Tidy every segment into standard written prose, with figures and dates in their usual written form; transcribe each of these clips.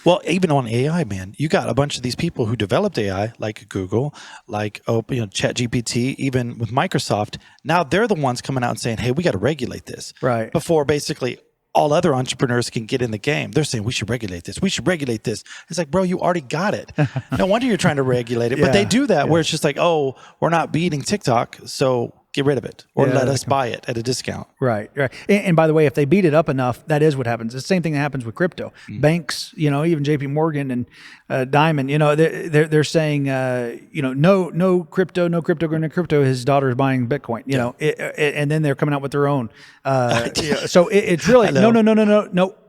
Well, even on AI, man, you got a bunch of these people who developed AI, like Google, like ChatGPT, even with Microsoft. Now they're the ones coming out and saying, "Hey, we got to regulate this." Right. Before basically all other entrepreneurs can get in the game, they're saying we should regulate this. We should regulate this. It's like, bro, you already got it. No wonder you're trying to regulate it. But they do that where it's just like, oh, we're not beating TikTok, so get rid of it or let us buy it at a discount. Right. And by the way, if they beat it up enough, that is what happens. It's the same thing that happens with crypto. Banks, even JP Morgan and Diamond, they're saying, no crypto, no crypto. His daughter is buying Bitcoin, and then they're coming out with their own. So it's really, no,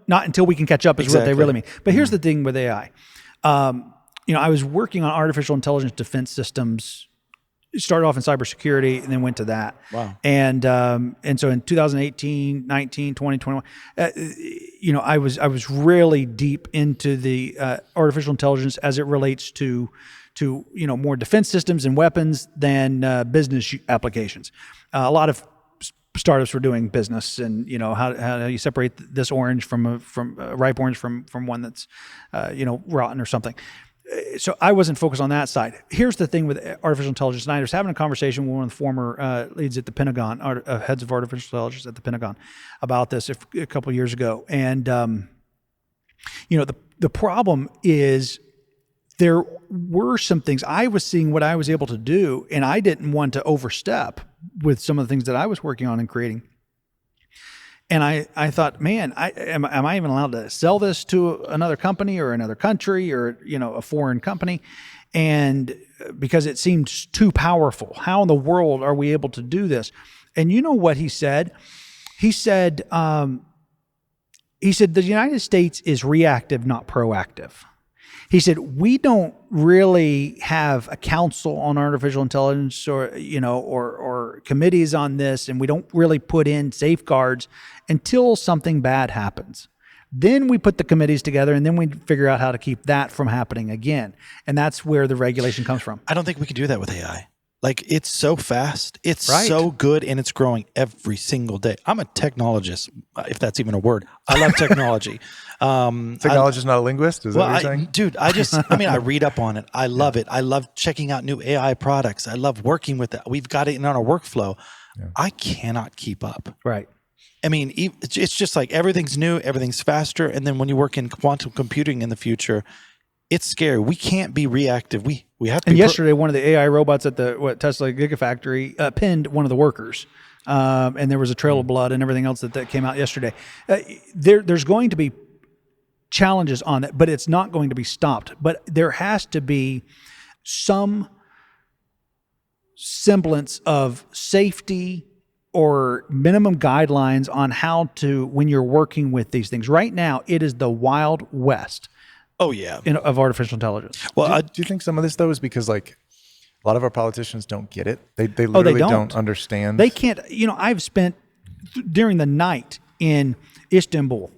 not until we can catch up is what they really mean. But here's the thing with AI. I was working on artificial intelligence defense systems. Started off in cybersecurity and then went to that. Wow. And so in 2018, 19, 20, 21, I was really deep into the artificial intelligence as it relates to more defense systems and weapons than business applications. A lot of startups were doing business and how you separate this orange from a ripe orange from one that's rotten or something. So I wasn't focused on that side. Here's the thing with artificial intelligence. And I was having a conversation with one of the former leads at the Pentagon, heads of artificial intelligence at the Pentagon, about this a couple of years ago. And the problem is there were some things I was seeing what I was able to do, and I didn't want to overstep with some of the things that I was working on and creating. And I thought, man, am I even allowed to sell this to another company or another country or, a foreign company? And because it seemed too powerful, how in the world are we able to do this? And you know what he said? He said the United States is reactive, not proactive. He said, we don't really have a council on artificial intelligence or committees on this, and we don't really put in safeguards until something bad happens. Then we put the committees together, and then we figure out how to keep that from happening again. And that's where the regulation comes from. I don't think we can do that with AI. Like, it's so fast. It's so good, and it's growing every single day. I'm a technologist, if that's even a word. I love technology. Technologist, not a linguist? Is that what you're saying? Dude, I read up on it. I love it. I love checking out new AI products. I love working with it. We've got it in our workflow. Yeah. I cannot keep up. Right. I mean, it's just like everything's new, everything's faster. And then when you work in quantum computing in the future, it's scary. We can't be reactive. We have to. And yesterday, one of the AI robots at the Tesla Gigafactory pinned one of the workers, and there was a trail of blood and everything else that came out yesterday. There's going to be challenges on it, but it's not going to be stopped. But there has to be some semblance of safety or minimum guidelines on how to, when you're working with these things. Right now, it is the Wild West. Oh, yeah. Of artificial intelligence. Well, do you think some of this, though, is because, like, a lot of our politicians don't get it? They literally don't understand. They can't. I've spent during the night in Istanbul,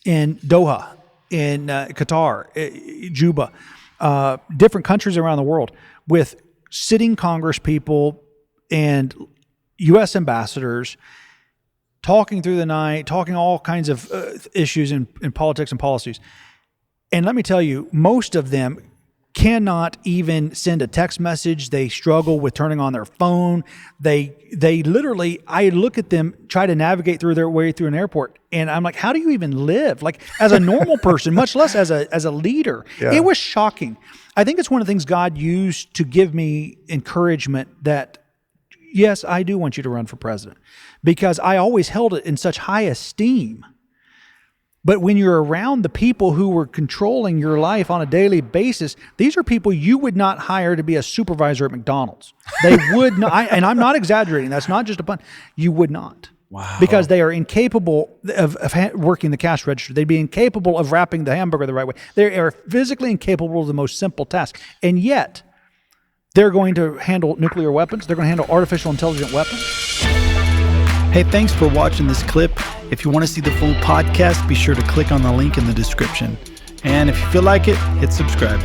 in Doha, in Qatar, Juba, different countries around the world with sitting Congress people and U.S. ambassadors talking through the night, talking all kinds of issues in politics and policies. And let me tell you, most of them cannot even send a text message. They struggle with turning on their phone. They literally, I look at them try to navigate through their way through an airport, and I'm like, how do you even live? Like, as a normal person, much less as a leader. Yeah. It was shocking. I think it's one of the things God used to give me encouragement that, yes, I do want you to run for president, because I always held it in such high esteem. But when you're around the people who were controlling your life on a daily basis, these are people you would not hire to be a supervisor at McDonald's. They would not, and I'm not exaggerating. That's not just a pun. You would not. Wow. Because they are incapable of working the cash register. They'd be incapable of wrapping the hamburger the right way. They are physically incapable of the most simple task. And yet, they're going to handle nuclear weapons. They're going to handle artificial intelligent weapons. Hey, thanks for watching this clip. If you want to see the full podcast, be sure to click on the link in the description. And if you feel like it, hit subscribe.